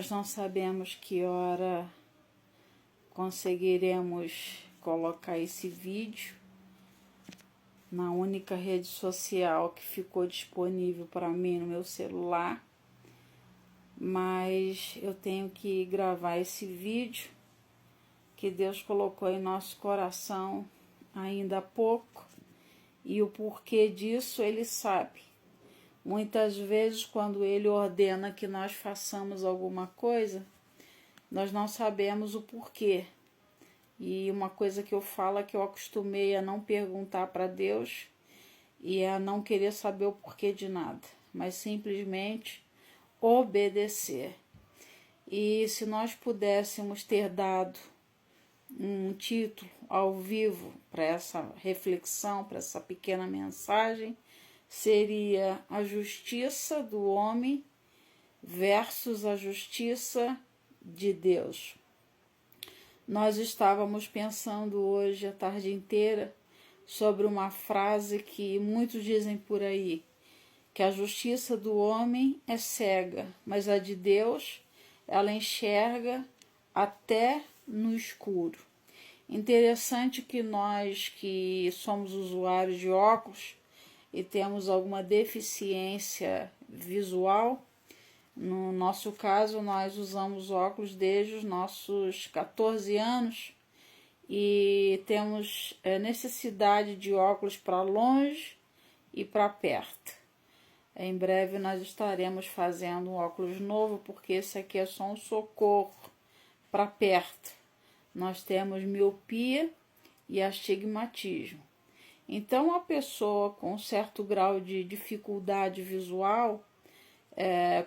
Nós não sabemos que hora conseguiremos colocar esse vídeo na única rede social que ficou disponível para mim no meu celular, mas eu tenho que gravar esse vídeo que Deus colocou em nosso coração ainda há pouco, e o porquê disso Ele sabe. Muitas vezes, quando Ele ordena que nós façamos alguma coisa, nós não sabemos o porquê. E uma coisa que eu falo é que eu acostumei a não perguntar para Deus e a não querer saber o porquê de nada, mas simplesmente obedecer. E se nós pudéssemos ter dado um título ao vivo para essa reflexão, para essa pequena mensagem, seria a justiça do homem versus a justiça de Deus. Nós estávamos pensando hoje a tarde inteira sobre uma frase que muitos dizem por aí, que a justiça do homem é cega, mas a de Deus, ela enxerga até no escuro. Interessante que nós que somos usuários de óculos e temos alguma deficiência visual, no nosso caso nós usamos óculos desde os nossos 14 anos e temos necessidade de óculos para longe e para perto. Em breve nós estaremos fazendo um óculos novo, porque esse aqui é só um socorro para perto. Nós temos miopia e astigmatismo. Então, a pessoa com certo grau de dificuldade visual,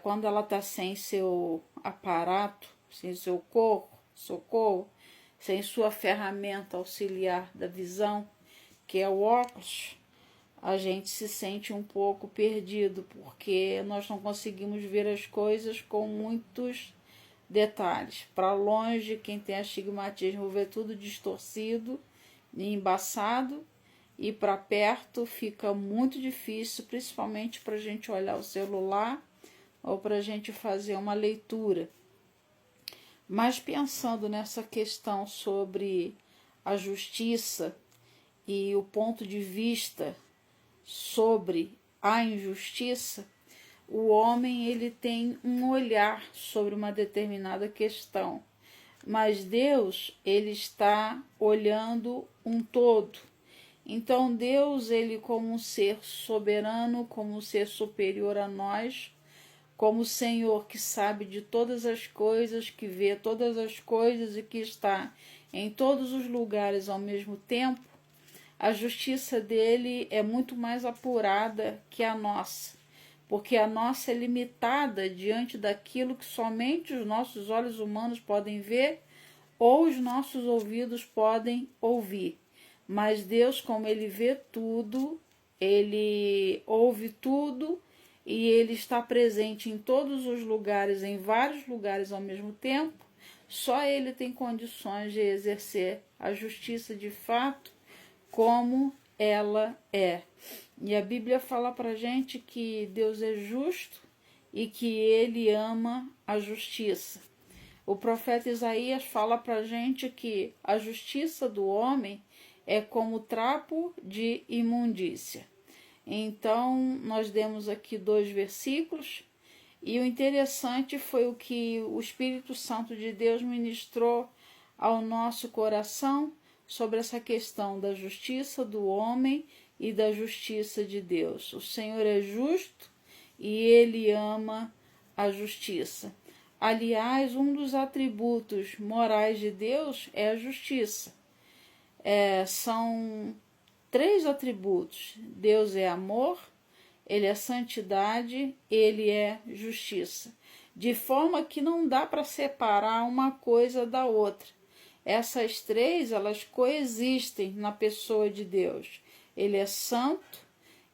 quando ela está sem seu aparato, sem seu socorro, sem sua ferramenta auxiliar da visão, que é o óculos, a gente se sente um pouco perdido, porque nós não conseguimos ver as coisas com muitos detalhes. Para longe, quem tem astigmatismo vê tudo distorcido e embaçado, e para perto fica muito difícil, principalmente para a gente olhar o celular ou para a gente fazer uma leitura. Mas pensando nessa questão sobre a justiça e o ponto de vista sobre a injustiça, o homem ele tem um olhar sobre uma determinada questão, mas Deus ele está olhando um todo. Então Deus, ele como um ser soberano, como um ser superior a nós, como o Senhor que sabe de todas as coisas, que vê todas as coisas e que está em todos os lugares ao mesmo tempo, a justiça dele é muito mais apurada que a nossa, porque a nossa é limitada diante daquilo que somente os nossos olhos humanos podem ver ou os nossos ouvidos podem ouvir. Mas Deus, como ele vê tudo, ele ouve tudo e ele está presente em todos os lugares, em vários lugares ao mesmo tempo, só ele tem condições de exercer a justiça de fato como ela é. E a Bíblia fala pra gente que Deus é justo e que ele ama a justiça. O profeta Isaías fala pra gente que a justiça do homem é como trapo de imundícia. Então, nós demos aqui 2 versículos, e o interessante foi o que o Espírito Santo de Deus ministrou ao nosso coração sobre essa questão da justiça do homem e da justiça de Deus. O Senhor é justo e ele ama a justiça. Aliás, um dos atributos morais de Deus é a justiça. São 3 atributos. Deus é amor, ele é santidade, ele é justiça. De forma que não dá para separar uma coisa da outra. Essas 3, elas coexistem na pessoa de Deus. Ele é santo,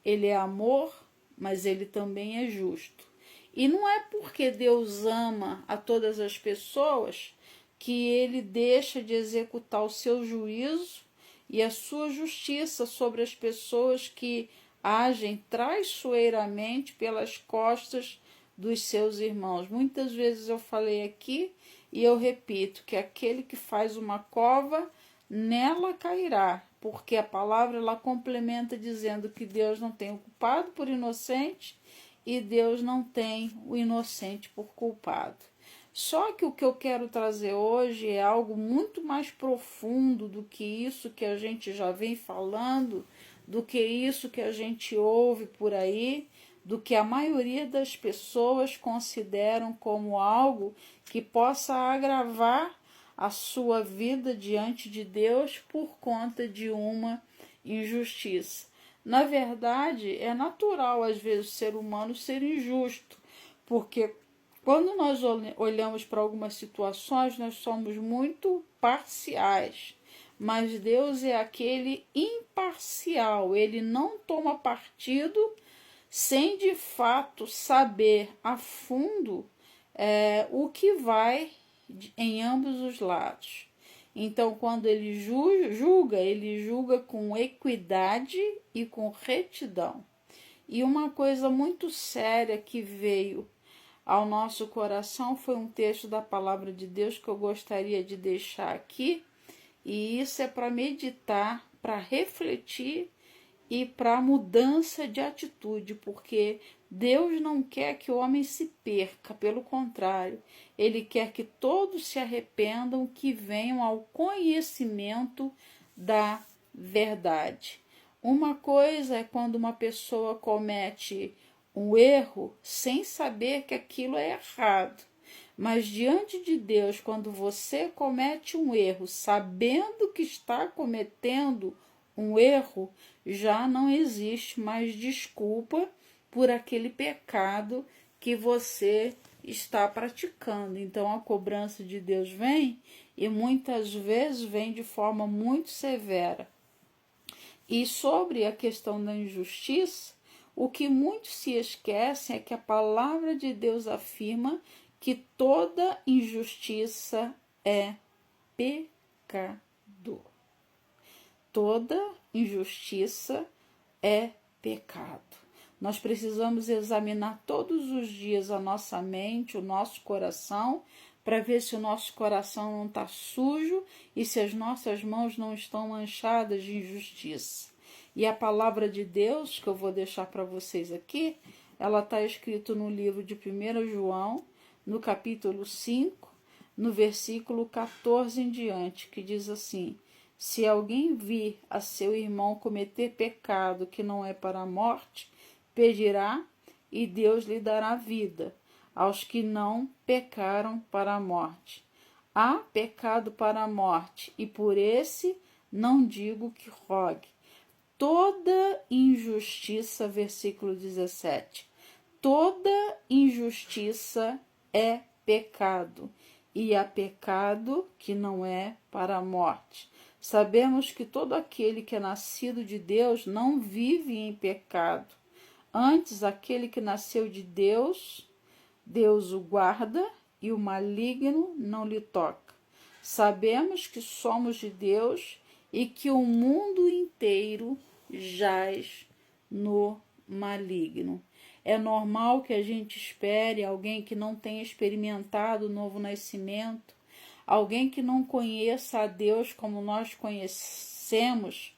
ele é amor, mas ele também é justo. E não é porque Deus ama a todas as pessoas que ele deixa de executar o seu juízo e a sua justiça sobre as pessoas que agem traiçoeiramente pelas costas dos seus irmãos. Muitas vezes eu falei aqui e eu repito que aquele que faz uma cova, nela cairá, porque a palavra ela complementa dizendo que Deus não tem o culpado por inocente e Deus não tem o inocente por culpado. Só que o que eu quero trazer hoje é algo muito mais profundo do que isso que a gente já vem falando, do que isso que a gente ouve por aí, do que a maioria das pessoas consideram como algo que possa agravar a sua vida diante de Deus por conta de uma injustiça. Na verdade, é natural às vezes o ser humano ser injusto, porque quando nós olhamos para algumas situações, nós somos muito parciais, mas Deus é aquele imparcial, ele não toma partido sem de fato saber a fundo o que vai em ambos os lados. Então, quando ele julga com equidade e com retidão. E uma coisa muito séria que veio ao nosso coração foi um texto da palavra de Deus que eu gostaria de deixar aqui, e isso é para meditar, para refletir e para mudança de atitude, porque Deus não quer que o homem se perca, pelo contrário, Ele quer que todos se arrependam, que venham ao conhecimento da verdade. Uma coisa é quando uma pessoa comete um erro sem saber que aquilo é errado. Mas diante de Deus, quando você comete um erro sabendo que está cometendo um erro, já não existe mais desculpa por aquele pecado que você está praticando. Então a cobrança de Deus vem e muitas vezes vem de forma muito severa. E sobre a questão da injustiça, o que muitos se esquecem é que a palavra de Deus afirma que toda injustiça é pecado. Toda injustiça é pecado. Nós precisamos examinar todos os dias a nossa mente, o nosso coração, para ver se o nosso coração não está sujo e se as nossas mãos não estão manchadas de injustiça. E a palavra de Deus, que eu vou deixar para vocês aqui, ela está escrita no livro de 1 João, no capítulo 5, no versículo 14 em diante, que diz assim: se alguém vir a seu irmão cometer pecado que não é para a morte, pedirá e Deus lhe dará vida aos que não pecaram para a morte. Há pecado para a morte, e por esse não digo que rogue. Toda injustiça, versículo 17, toda injustiça é pecado, e há pecado que não é para a morte. Sabemos que todo aquele que é nascido de Deus não vive em pecado. Antes, aquele que nasceu de Deus, Deus o guarda e o maligno não lhe toca. Sabemos que somos de Deus e que o mundo inteiro jaz no maligno. É normal que a gente espere alguém que não tenha experimentado o novo nascimento, alguém que não conheça a Deus como nós conhecemos,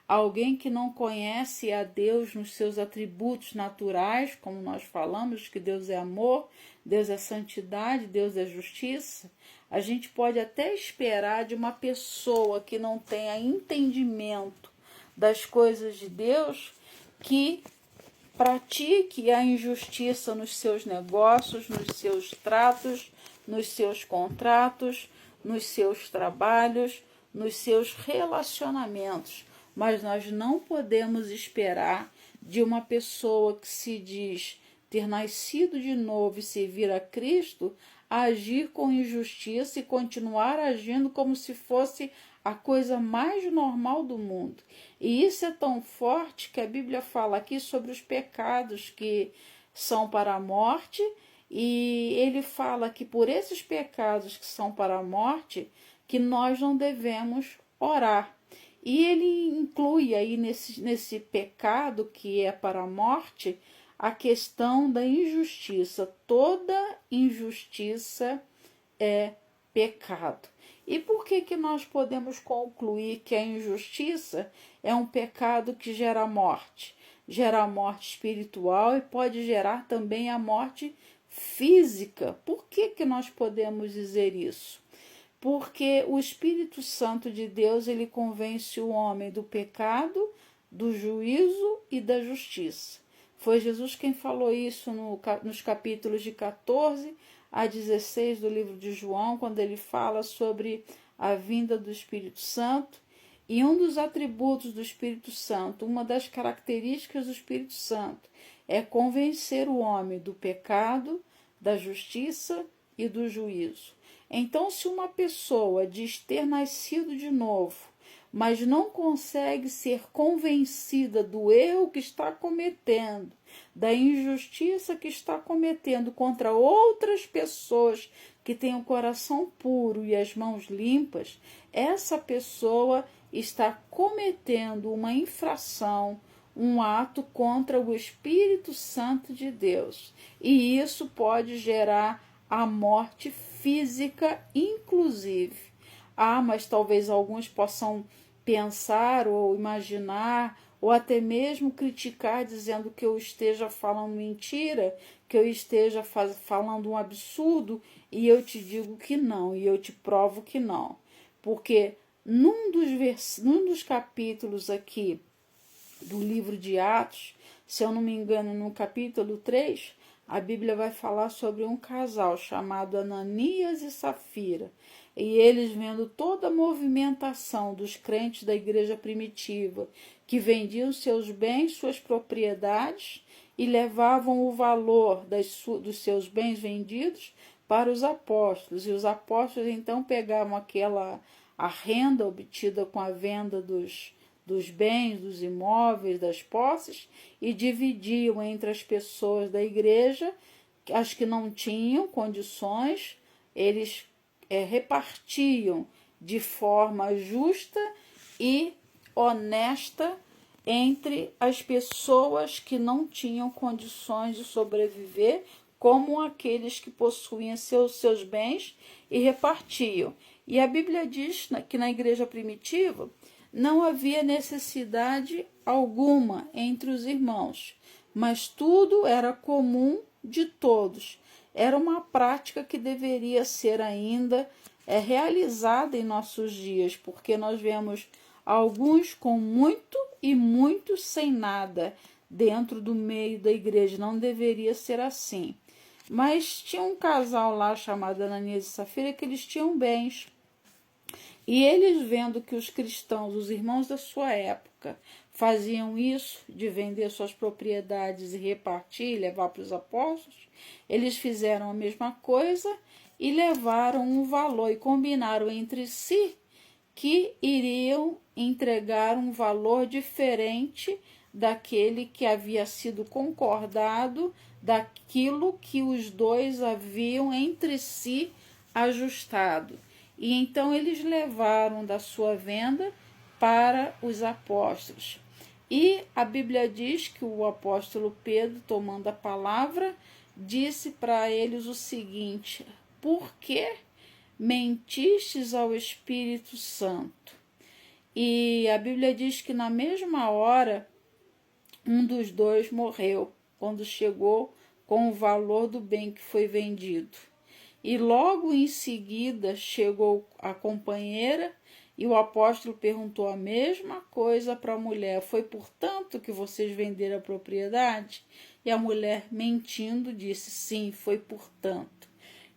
alguém que não conhece a Deus nos seus atributos naturais, como nós falamos, que Deus é amor, Deus é santidade, Deus é justiça. A gente pode até esperar de uma pessoa que não tenha entendimento das coisas de Deus, que pratique a injustiça nos seus negócios, nos seus tratos, nos seus contratos, nos seus trabalhos, nos seus relacionamentos. Mas nós não podemos esperar de uma pessoa que se diz ter nascido de novo e servir a Cristo, agir com injustiça e continuar agindo como se fosse a coisa mais normal do mundo. E isso é tão forte que a Bíblia fala aqui sobre os pecados que são para a morte, e ele fala que por esses pecados que são para a morte, que nós não devemos orar. E ele inclui aí nesse pecado que é para a morte, a questão da injustiça. Toda injustiça é pecado. E por que nós podemos concluir que a injustiça é um pecado que gera morte? Gera a morte espiritual e pode gerar também a morte física. Por que nós podemos dizer isso? Porque o Espírito Santo de Deus, ele convence o homem do pecado, do juízo e da justiça. Foi Jesus quem falou isso nos capítulos de 14 a 16 do livro de João, quando ele fala sobre a vinda do Espírito Santo. E um dos atributos do Espírito Santo, uma das características do Espírito Santo, é convencer o homem do pecado, da justiça e do juízo. Então, se uma pessoa diz ter nascido de novo, mas não consegue ser convencida do erro que está cometendo, da injustiça que está cometendo contra outras pessoas que têm o coração puro e as mãos limpas, essa pessoa está cometendo uma infração, um ato contra o Espírito Santo de Deus. E isso pode gerar a morte física, inclusive. Mas talvez alguns possam pensar ou imaginar, ou até mesmo criticar, dizendo que eu esteja falando mentira, que eu esteja falando um absurdo, e eu te digo que não, e eu te provo que não. Porque num dos capítulos aqui do livro de Atos, se eu não me engano, no capítulo 3, a Bíblia vai falar sobre um casal chamado Ananias e Safira. E eles, vendo toda a movimentação dos crentes da igreja primitiva, que vendiam seus bens, suas propriedades, e levavam o valor dos seus bens vendidos para os apóstolos. E os apóstolos então pegavam a renda obtida com a venda dos bens, dos imóveis, das posses, e dividiam entre as pessoas da igreja. As que não tinham condições, eles repartiam de forma justa e honesta entre as pessoas que não tinham condições de sobreviver, como aqueles que possuíam seus bens e repartiam. E a Bíblia diz que na igreja primitiva não havia necessidade alguma entre os irmãos, mas tudo era comum de todos. Era uma prática que deveria ser ainda realizada em nossos dias, porque nós vemos alguns com muito e muitos sem nada dentro do meio da igreja. Não deveria ser assim. Mas tinha um casal lá chamado Ananias e Safira que eles tinham bens. E eles, vendo que os cristãos, os irmãos da sua época, faziam isso, de vender suas propriedades e repartir, levar para os apóstolos, eles fizeram a mesma coisa e levaram um valor e combinaram entre si que iriam entregar um valor diferente daquele que havia sido concordado, daquilo que os dois haviam entre si ajustado. E então eles levaram da sua venda para os apóstolos. E a Bíblia diz que o apóstolo Pedro, tomando a palavra, disse para eles o seguinte: por que mentistes ao Espírito Santo? E a Bíblia diz que na mesma hora um dos dois morreu, quando chegou com o valor do bem que foi vendido. E logo em seguida chegou a companheira e o apóstolo perguntou a mesma coisa para a mulher: foi por tanto que vocês venderam a propriedade? E a mulher, mentindo, disse: sim, foi por tanto.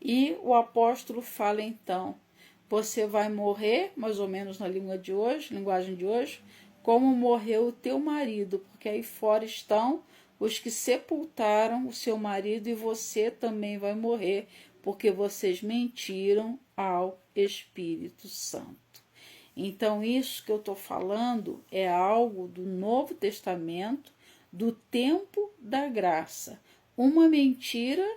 E o apóstolo fala então: você vai morrer, mais ou menos na linguagem de hoje, como morreu o teu marido, porque aí fora estão os que sepultaram o seu marido, e você também vai morrer, porque vocês mentiram ao Espírito Santo. Então, isso que eu estou falando é algo do Novo Testamento, do tempo da graça. Uma mentira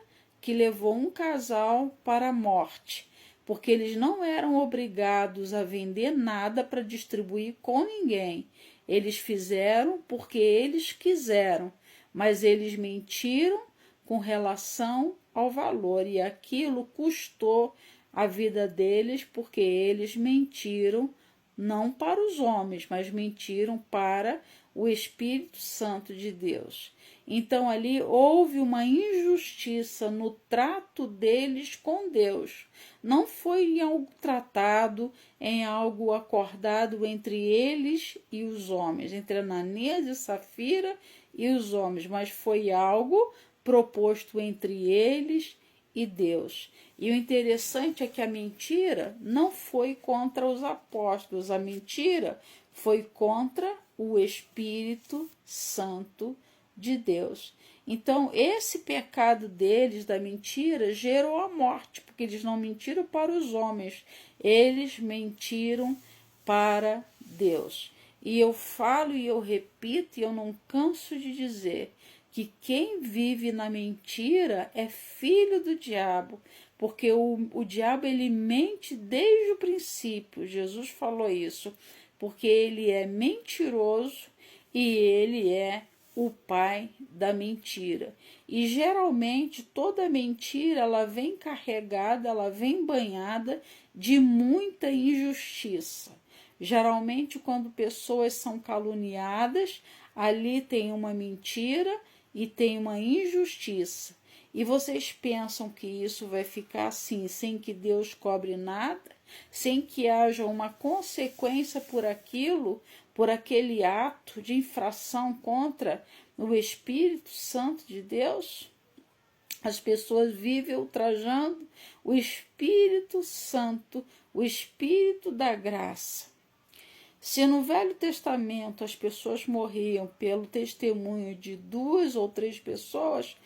que levou um casal para a morte, porque eles não eram obrigados a vender nada para distribuir com ninguém. Eles fizeram porque eles quiseram, mas eles mentiram com relação ao valor, e aquilo custou a vida deles, porque eles mentiram não para os homens, mas mentiram para o Espírito Santo de Deus. Então ali houve uma injustiça no trato deles com Deus. Não foi em algo tratado, em algo acordado entre eles e os homens, entre Ananias e Safira e os homens, mas foi algo proposto entre eles e Deus. E o interessante é que a mentira não foi contra os apóstolos, a mentira foi contra o Espírito Santo de Deus. Então, esse pecado deles, da mentira, gerou a morte, porque eles não mentiram para os homens, eles mentiram para Deus. E eu falo e eu repito, e eu não canso de dizer, que quem vive na mentira é filho do diabo, porque o diabo ele mente desde o princípio. Jesus falou isso, porque ele é mentiroso e ele é o pai da mentira. E geralmente toda mentira ela vem carregada, ela vem banhada de muita injustiça. Geralmente quando pessoas são caluniadas, ali tem uma mentira e tem uma injustiça. E vocês pensam que isso vai ficar assim, sem que Deus cobre nada, sem que haja uma consequência por aquilo, por aquele ato de infração contra o Espírito Santo de Deus? As pessoas vivem ultrajando o Espírito Santo, o Espírito da graça. Se no Velho Testamento as pessoas morriam pelo testemunho de 2 ou 3 pessoas,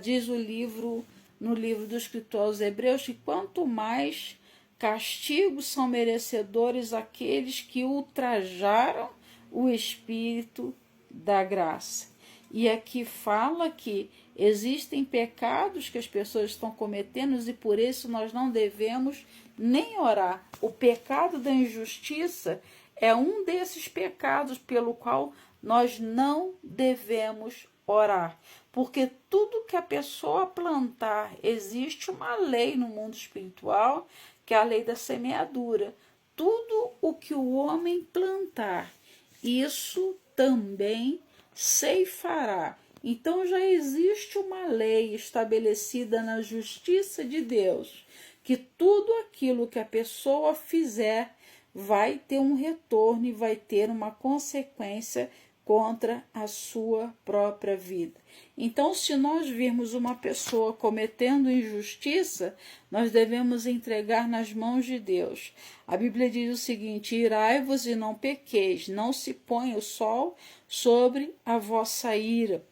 diz o livro, no livro do escritor aos Hebreus, que quanto mais castigos são merecedores aqueles que ultrajaram o Espírito da graça. E aqui fala que existem pecados que as pessoas estão cometendo e por isso nós não devemos nem orar. O pecado da injustiça é um desses pecados pelo qual nós não devemos orar. Porque tudo que a pessoa plantar, existe uma lei no mundo espiritual, que é a lei da semeadura. Tudo o que o homem plantar, isso também ceifará. Então já existe uma lei estabelecida na justiça de Deus, que tudo aquilo que a pessoa fizer vai ter um retorno e vai ter uma consequência contra a sua própria vida. Então, se nós virmos uma pessoa cometendo injustiça, nós devemos entregar nas mãos de Deus. A Bíblia diz o seguinte: irai-vos e não pequeis, não se ponha o sol sobre a vossa ira.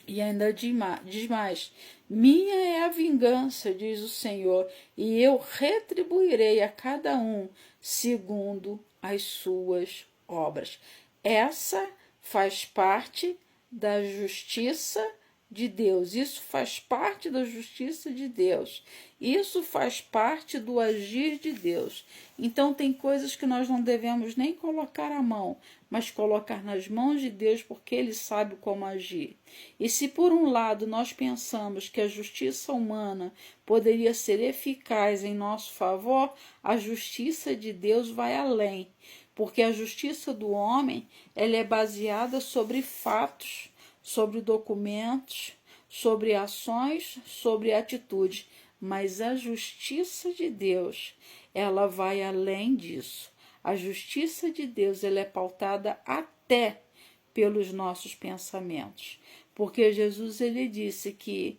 E ainda diz mais: minha é a vingança, diz o Senhor, e eu retribuirei a cada um segundo as suas obras. Essa faz parte da justiça de Deus. Isso faz parte da justiça de Deus. Isso faz parte do agir de Deus. Então tem coisas que nós não devemos nem colocar a mão, mas colocar nas mãos de Deus, porque Ele sabe como agir. E se por um lado nós pensamos que a justiça humana poderia ser eficaz em nosso favor, a justiça de Deus vai além. Porque a justiça do homem ela é baseada sobre fatos, sobre documentos, sobre ações, sobre atitudes. Mas a justiça de Deus, ela vai além disso. A justiça de Deus ela é pautada até pelos nossos pensamentos. Porque Jesus ele disse que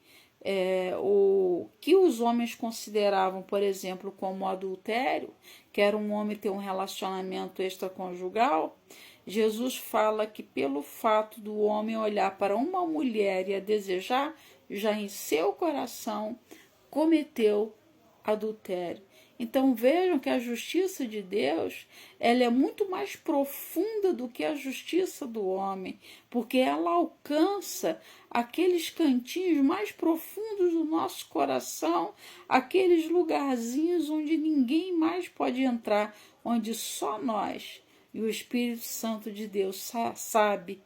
o que os homens consideravam, por exemplo, como adultério, que era um homem ter um relacionamento extraconjugal, Jesus fala que pelo fato do homem olhar para uma mulher e a desejar, já em seu coração cometeu adultério. Então vejam que a justiça de Deus ela é muito mais profunda do que a justiça do homem, porque ela alcança aqueles cantinhos mais profundos do nosso coração, aqueles lugarzinhos onde ninguém mais pode entrar, onde só nós e o Espírito Santo de Deus sabe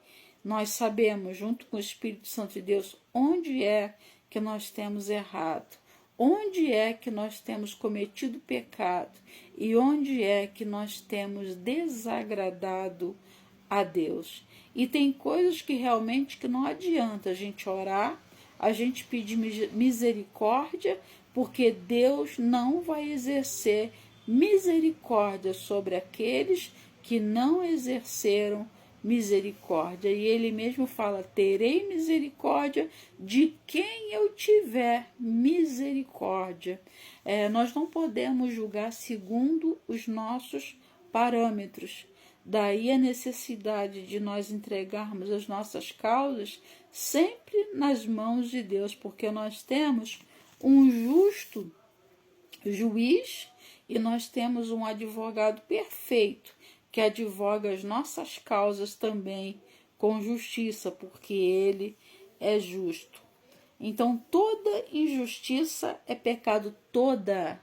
nós sabemos, junto com o Espírito Santo de Deus, onde é que nós temos errado, onde é que nós temos cometido pecado e onde é que nós temos desagradado a Deus. E tem coisas que realmente que não adianta a gente orar, a gente pedir misericórdia, porque Deus não vai exercer misericórdia sobre aqueles que não exerceram misericórdia. E ele mesmo fala: terei misericórdia de quem eu tiver misericórdia. Nós não podemos julgar segundo os nossos parâmetros. Daí a necessidade de nós entregarmos as nossas causas sempre nas mãos de Deus, porque nós temos um justo juiz e nós temos um advogado perfeito que advoga as nossas causas também com justiça, porque ele é justo. Então, toda injustiça é pecado, toda.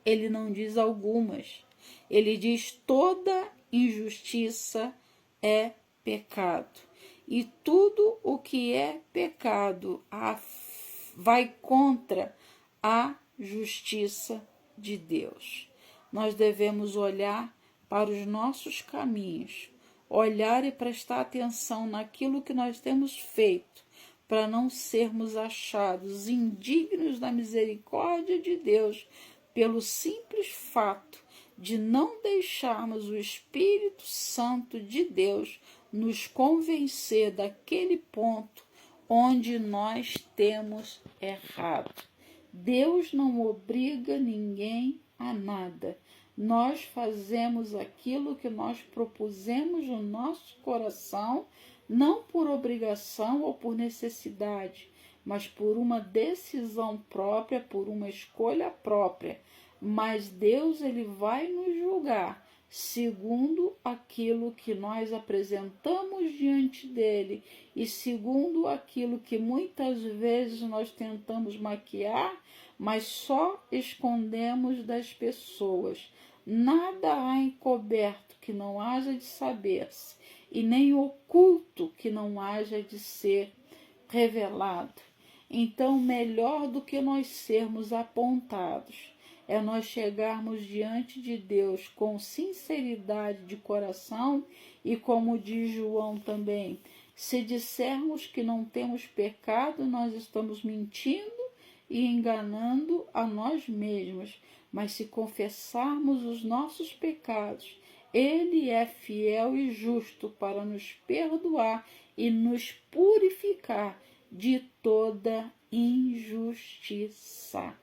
Ele não diz algumas. Ele diz toda injustiça é pecado. E tudo o que é pecado vai contra a justiça de Deus. Nós devemos olhar para os nossos caminhos, olhar e prestar atenção naquilo que nós temos feito, para não sermos achados indignos da misericórdia de Deus, pelo simples fato de não deixarmos o Espírito Santo de Deus nos convencer daquele ponto onde nós temos errado. Deus não obriga ninguém a nada. Nós fazemos aquilo que nós propusemos no nosso coração, não por obrigação ou por necessidade, mas por uma decisão própria, por uma escolha própria. Mas Deus, ele vai nos julgar segundo aquilo que nós apresentamos diante dele e segundo aquilo que muitas vezes nós tentamos maquiar, mas só escondemos das pessoas. Nada há encoberto que não haja de saber-se, e nem oculto que não haja de ser revelado. Então, melhor do que nós sermos apontados é nós chegarmos diante de Deus com sinceridade de coração e, como diz João também, se dissermos que não temos pecado, nós estamos mentindo e enganando a nós mesmos. Mas se confessarmos os nossos pecados, ele é fiel e justo para nos perdoar e nos purificar de toda injustiça.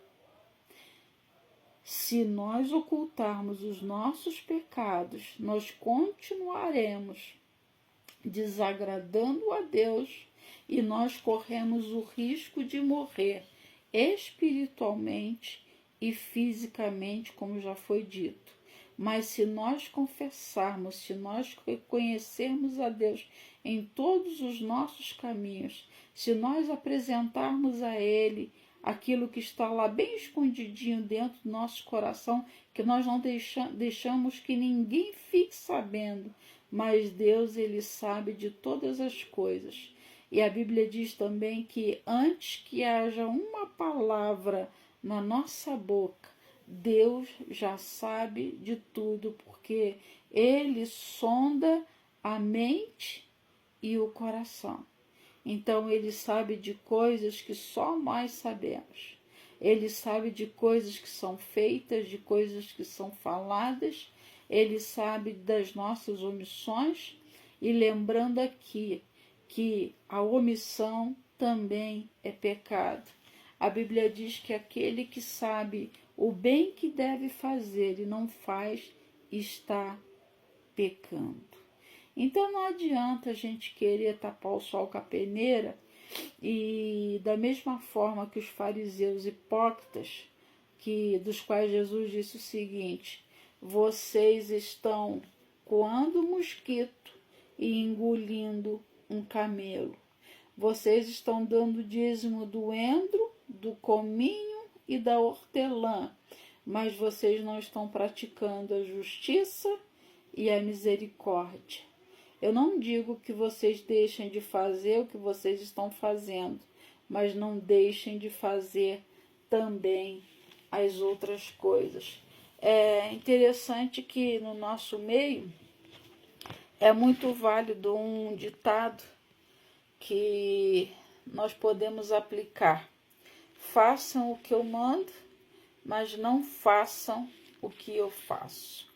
Se nós ocultarmos os nossos pecados, nós continuaremos desagradando a Deus e nós corremos o risco de morrer espiritualmente e fisicamente, como já foi dito. Mas se nós confessarmos, se nós reconhecermos a Deus em todos os nossos caminhos, se nós apresentarmos a Ele aquilo que está lá bem escondidinho dentro do nosso coração, que nós não deixamos que ninguém fique sabendo, mas Deus, ele sabe de todas as coisas. E a Bíblia diz também que antes que haja uma palavra na nossa boca, Deus já sabe de tudo, porque ele sonda a mente e o coração. Então, ele sabe de coisas que só nós sabemos. Ele sabe de coisas que são feitas, de coisas que são faladas. Ele sabe das nossas omissões. E lembrando aqui que a omissão também é pecado. A Bíblia diz que aquele que sabe o bem que deve fazer e não faz, está pecando. Então não adianta a gente querer tapar o sol com a peneira e da mesma forma que os fariseus hipócritas, dos quais Jesus disse o seguinte: vocês estão coando mosquito e engolindo um camelo. Vocês estão dando dízimo do endro, do cominho e da hortelã, mas vocês não estão praticando a justiça e a misericórdia. Eu não digo que vocês deixem de fazer o que vocês estão fazendo, mas não deixem de fazer também as outras coisas. É interessante que no nosso meio é muito válido um ditado que nós podemos aplicar. Façam o que eu mando, mas não façam o que eu faço.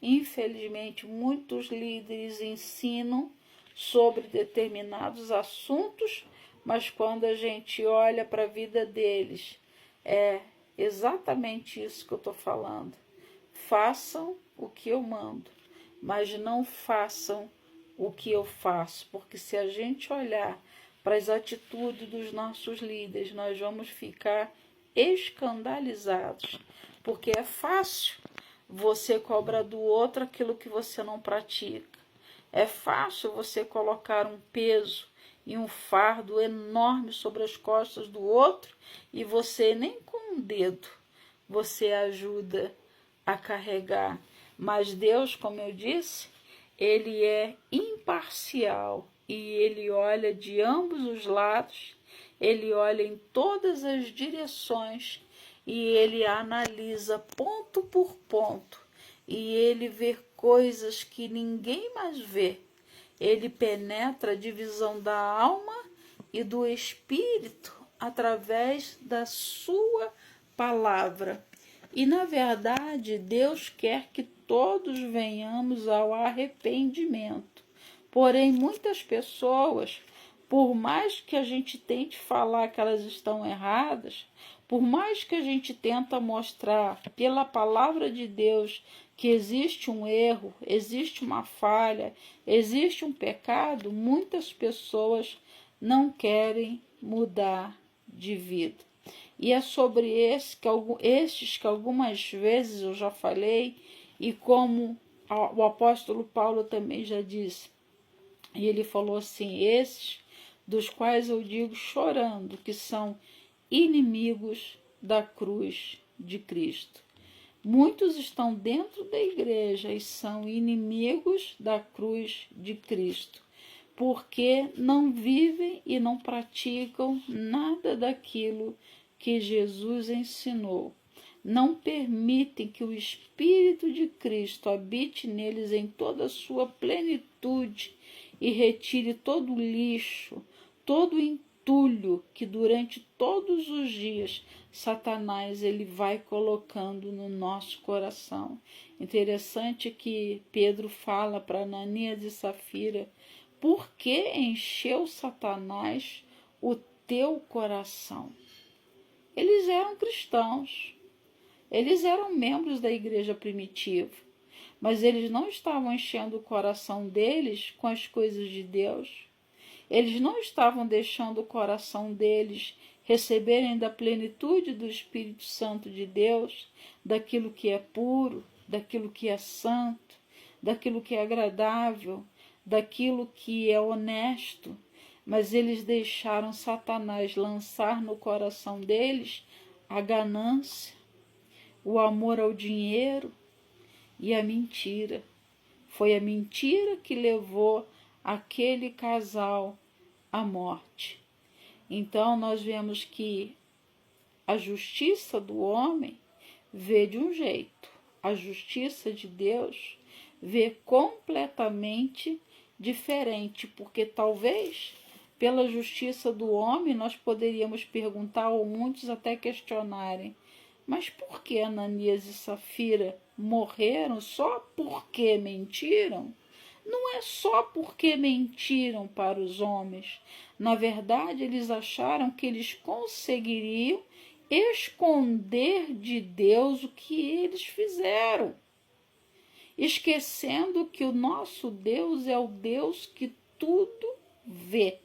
Infelizmente, muitos líderes ensinam sobre determinados assuntos, mas quando a gente olha para a vida deles, é exatamente isso que eu estou falando. Façam o que eu mando, mas não façam o que eu faço, porque se a gente olhar para as atitudes dos nossos líderes, nós vamos ficar escandalizados, porque é fácil você cobrar do outro aquilo que você não pratica. É fácil você colocar um peso e um fardo enorme sobre as costas do outro e você nem com um dedo você ajuda a carregar. Mas Deus, como eu disse, ele é imparcial e ele olha de ambos os lados, ele olha em todas as direções e ele analisa ponto por ponto e ele vê coisas que ninguém mais vê. Ele penetra a divisão da alma e do espírito através da sua palavra. E, na verdade, Deus quer que todos venhamos ao arrependimento. Porém, muitas pessoas, por mais que a gente tente falar que elas estão erradas, por mais que a gente tenta mostrar pela palavra de Deus que existe um erro, existe uma falha, existe um pecado, muitas pessoas não querem mudar de vida. E é sobre estes que algumas vezes eu já falei, e como o apóstolo Paulo também já disse, e ele falou assim, esses dos quais eu digo chorando, que são inimigos da cruz de Cristo. Muitos estão dentro da igreja e são inimigos da cruz de Cristo, porque não vivem e não praticam nada daquilo que Jesus ensinou. Não permitem que o Espírito de Cristo habite neles em toda a sua plenitude e retire todo o lixo, todo o entulho que durante todos os dias Satanás ele vai colocando no nosso coração. Interessante que Pedro fala para Ananias e Safira, por que encheu Satanás o teu coração? Eles eram cristãos, eles eram membros da igreja primitiva, mas eles não estavam enchendo o coração deles com as coisas de Deus. Eles não estavam deixando o coração deles receberem da plenitude do Espírito Santo de Deus, daquilo que é puro, daquilo que é santo, daquilo que é agradável, daquilo que é honesto, mas eles deixaram Satanás lançar no coração deles a ganância, o amor ao dinheiro e a mentira. Foi a mentira que levou aquele casal à morte. Então nós vemos que a justiça do homem vê de um jeito, a justiça de Deus vê completamente diferente, porque talvez pela justiça do homem nós poderíamos perguntar, ou muitos até questionarem, mas por que Ananias e Safira morreram só porque mentiram? Não é só porque mentiram para os homens. Na verdade, eles acharam que eles conseguiriam esconder de Deus o que eles fizeram, esquecendo que o nosso Deus é o Deus que tudo vê.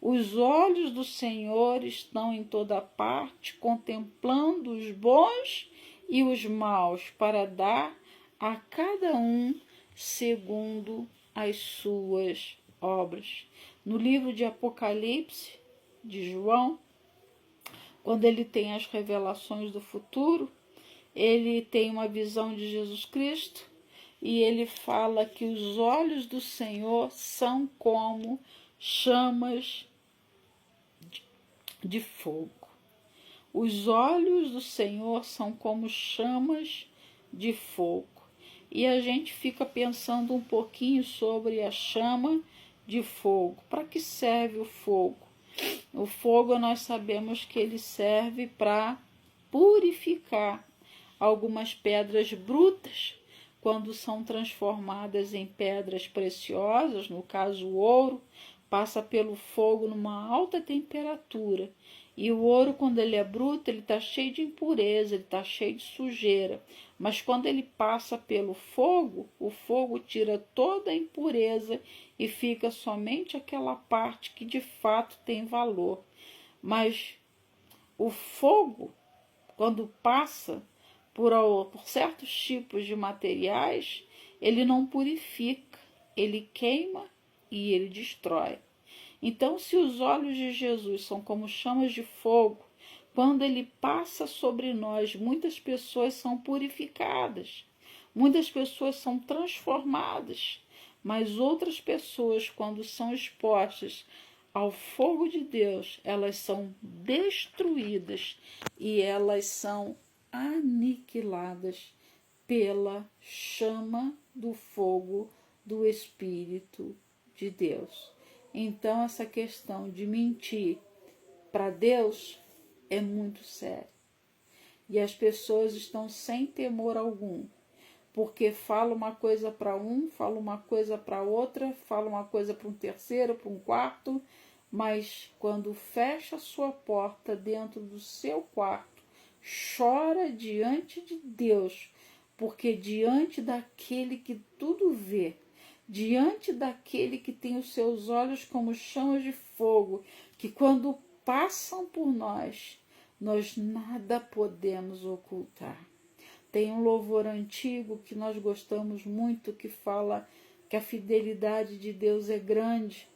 Os olhos do Senhor estão em toda parte, contemplando os bons e os maus, para dar a cada um segundo as suas obras. No livro de Apocalipse, de João, quando ele tem as revelações do futuro, ele tem uma visão de Jesus Cristo, e ele fala que os olhos do Senhor são como chamas de fogo. Os olhos do Senhor são como chamas de fogo. E a gente fica pensando um pouquinho sobre a chama de fogo. Para que serve o fogo? O fogo, nós sabemos que ele serve para purificar algumas pedras brutas, quando são transformadas em pedras preciosas, no caso o ouro, passa pelo fogo numa alta temperatura. E o ouro, quando ele é bruto, ele está cheio de impureza, ele está cheio de sujeira. Mas quando ele passa pelo fogo, o fogo tira toda a impureza e fica somente aquela parte que de fato tem valor. Mas o fogo, quando passa por certos tipos de materiais, ele não purifica, ele queima e ele destrói. Então, se os olhos de Jesus são como chamas de fogo, quando ele passa sobre nós, muitas pessoas são purificadas, muitas pessoas são transformadas, mas outras pessoas, quando são expostas ao fogo de Deus, elas são destruídas e elas são aniquiladas pela chama do fogo do Espírito de Deus. Então, essa questão de mentir para Deus é muito séria. E as pessoas estão sem temor algum, porque fala uma coisa para um, fala uma coisa para outra, fala uma coisa para um terceiro, para um quarto, mas quando fecha a sua porta dentro do seu quarto, chora diante de Deus, porque diante daquele que tudo vê, diante daquele que tem os seus olhos como chamas de fogo, que quando passam por nós, nós nada podemos ocultar. Tem um louvor antigo que nós gostamos muito, que fala que a fidelidade de Deus é grande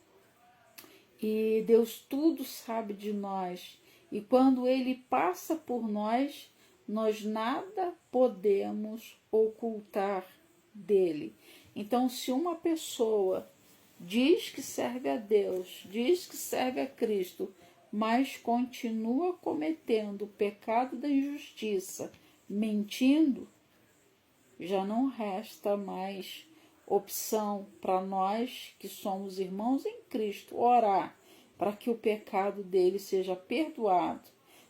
e Deus tudo sabe de nós. E quando Ele passa por nós, nós nada podemos ocultar dele. Então, se uma pessoa diz que serve a Deus, diz que serve a Cristo, mas continua cometendo o pecado da injustiça, mentindo, já não resta mais opção para nós que somos irmãos em Cristo orar para que o pecado dele seja perdoado,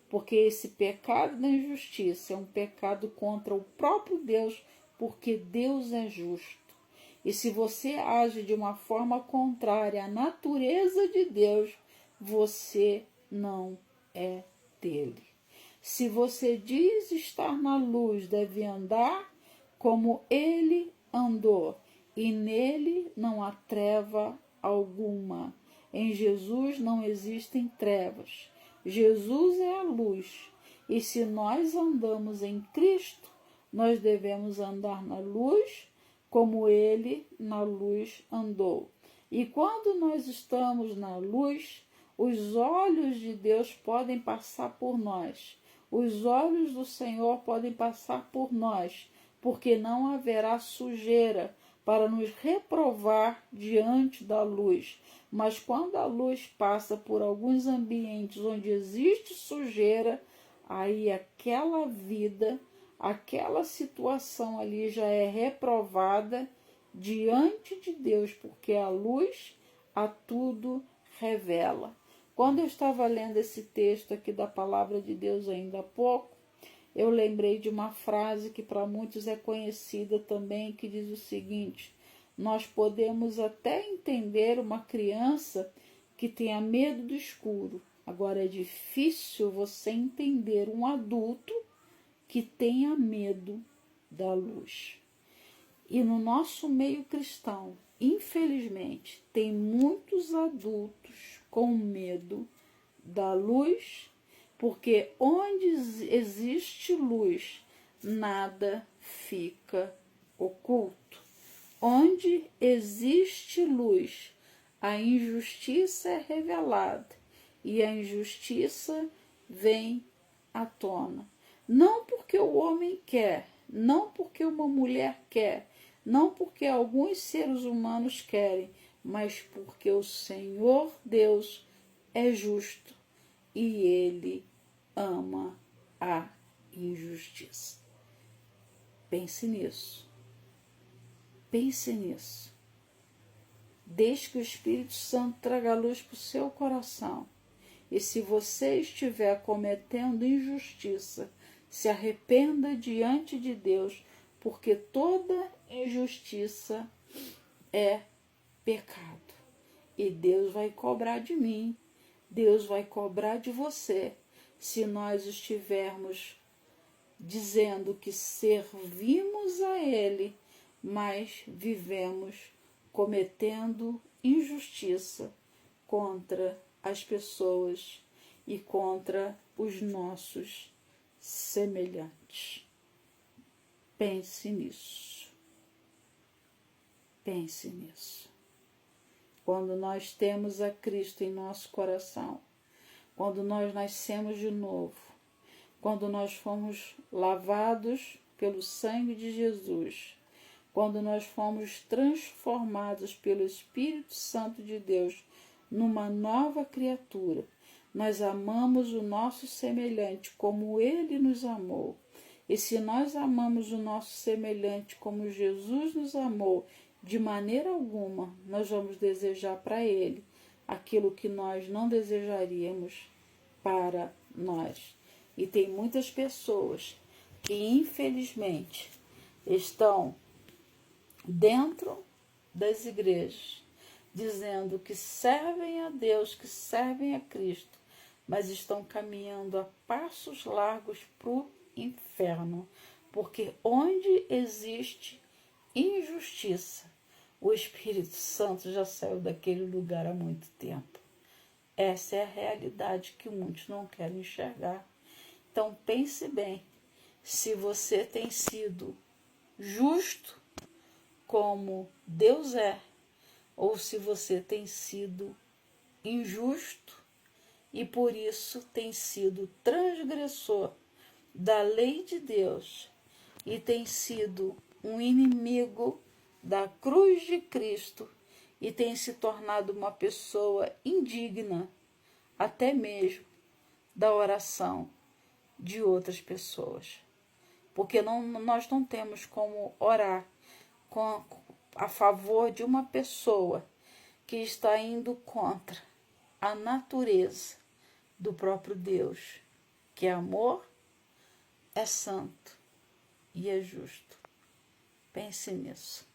porque esse pecado da injustiça é um pecado contra o próprio Deus, porque Deus é justo. E se você age de uma forma contrária à natureza de Deus, você não é dele. Se você diz estar na luz, deve andar como ele andou, e nele não há treva alguma. Em Jesus não existem trevas. Jesus é a luz. E se nós andamos em Cristo, nós devemos andar na luz, como ele na luz andou. E quando nós estamos na luz, os olhos de Deus podem passar por nós. Os olhos do Senhor podem passar por nós, porque não haverá sujeira para nos reprovar diante da luz. Mas quando a luz passa por alguns ambientes onde existe sujeira, aí aquela vida, aquela situação ali já é reprovada diante de Deus, porque a luz a tudo revela. Quando eu estava lendo esse texto aqui da palavra de Deus ainda há pouco, eu lembrei de uma frase que para muitos é conhecida também, que diz o seguinte: nós podemos até entender uma criança que tenha medo do escuro, agora é difícil você entender um adulto que tenha medo da luz. E no nosso meio cristão, infelizmente, tem muitos adultos com medo da luz, porque onde existe luz, nada fica oculto. Onde existe luz, a injustiça é revelada e a injustiça vem à tona. Não porque o homem quer, não porque uma mulher quer, não porque alguns seres humanos querem, mas porque o Senhor Deus é justo e Ele ama a injustiça. Pense nisso. Pense nisso. Deixe que o Espírito Santo traga luz para o seu coração. E se você estiver cometendo injustiça, se arrependa diante de Deus, porque toda injustiça é pecado. E Deus vai cobrar de mim, Deus vai cobrar de você, se nós estivermos dizendo que servimos a Ele, mas vivemos cometendo injustiça contra as pessoas e contra os nossos semelhantes. Pense nisso. Pense nisso. Quando nós temos a Cristo em nosso coração, quando nós nascemos de novo, quando nós fomos lavados pelo sangue de Jesus, quando nós fomos transformados pelo Espírito Santo de Deus numa nova criatura, nós amamos o nosso semelhante como Ele nos amou. E se nós amamos o nosso semelhante como Jesus nos amou, de maneira alguma nós vamos desejar para Ele aquilo que nós não desejaríamos para nós. E tem muitas pessoas que, infelizmente, estão dentro das igrejas, dizendo que servem a Deus, que servem a Cristo, mas estão caminhando a passos largos para o inferno, porque onde existe injustiça, o Espírito Santo já saiu daquele lugar há muito tempo. Essa é a realidade que muitos não querem enxergar. Então pense bem, se você tem sido justo como Deus é, ou se você tem sido injusto e por isso tem sido transgressor da lei de Deus e tem sido um inimigo da cruz de Cristo e tem se tornado uma pessoa indigna até mesmo da oração de outras pessoas. Porque nós não temos como orar a favor de uma pessoa que está indo contra a natureza do próprio Deus, que é amor, é santo e é justo. Pense nisso.